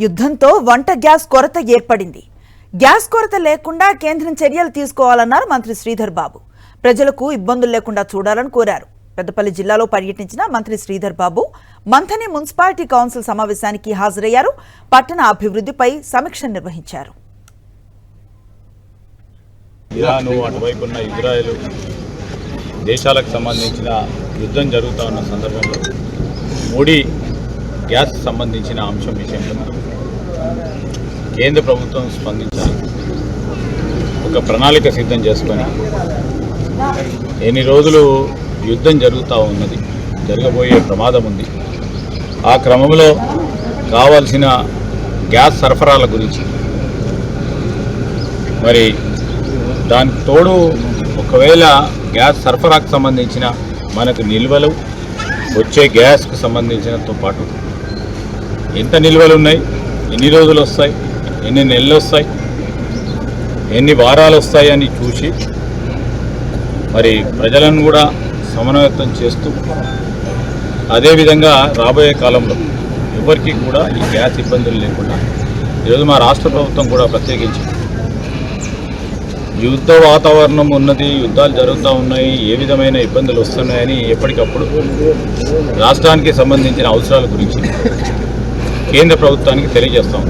యుద్ధంతో వంట గ్యాస్ కొరత ఏర్పడింది. గ్యాస్ కొరత లేకుండా కేంద్రం చర్యలు తీసుకోవాలన్నారు మంత్రి శ్రీధర్ బాబు. ప్రజలకు ఇబ్బందులు లేకుండా చూడాలని కోరారు. పెద్దపల్లి జిల్లాలో పర్యటించిన మంత్రి శ్రీధర్ బాబు మంథని మున్సిపాలిటీ కౌన్సిల్ సమావేశానికి హాజరయ్యారు. పట్టణ అభివృద్ధిపై సమీక్ష నిర్వహించారు. ఇరాన్ అటువైపున్న ఇజ్రాయెల్ దేశాలకు సంబంధించిన యుద్ధం జరుగుతూ ఉన్న సందర్భంలో మోడీ గ్యాస్ సంబంధించిన అంశం విషయంలో కేంద్ర ప్రభుత్వం స్పందించాలి. ఒక ప్రణాళిక సిద్ధం చేసుకొని ఎన్ని రోజులు యుద్ధం జరుగుతూ ఉన్నది, జరగబోయే ప్రమాదం ఉంది, ఆ క్రమంలో కావాల్సిన గ్యాస్ సరఫరాల గురించి మరి దానికి తోడు ఒకవేళ గ్యాస్ సరఫరాకు సంబంధించిన మనకు నిల్వలు వచ్చే గ్యాస్కు సంబంధించినతో పాటు ఎంత నిల్వలు ఉన్నాయి, ఎన్ని రోజులు వస్తాయి, ఎన్ని నెలలు వస్తాయి, ఎన్ని వారాలు వస్తాయి అని చూసి మరి ప్రజలను కూడా సమన్వయం చేస్తూ అదేవిధంగా రాబోయే కాలంలో ఎవరికి కూడా ఈ గ్యాస్ ఇబ్బందులు లేకుండా ఈరోజు మా రాష్ట్ర ప్రభుత్వం కూడా ప్రత్యేకించి యుద్ధ వాతావరణం ఉన్నది, యుద్ధాలు జరుగుతూ ఉన్నాయి, ఏ విధమైన ఇబ్బందులు వస్తున్నాయని ఎప్పటికప్పుడు రాష్ట్రానికి సంబంధించిన అవసరాల గురించి కేంద్ర ప్రభుత్వానికి తెలియజేస్తాం.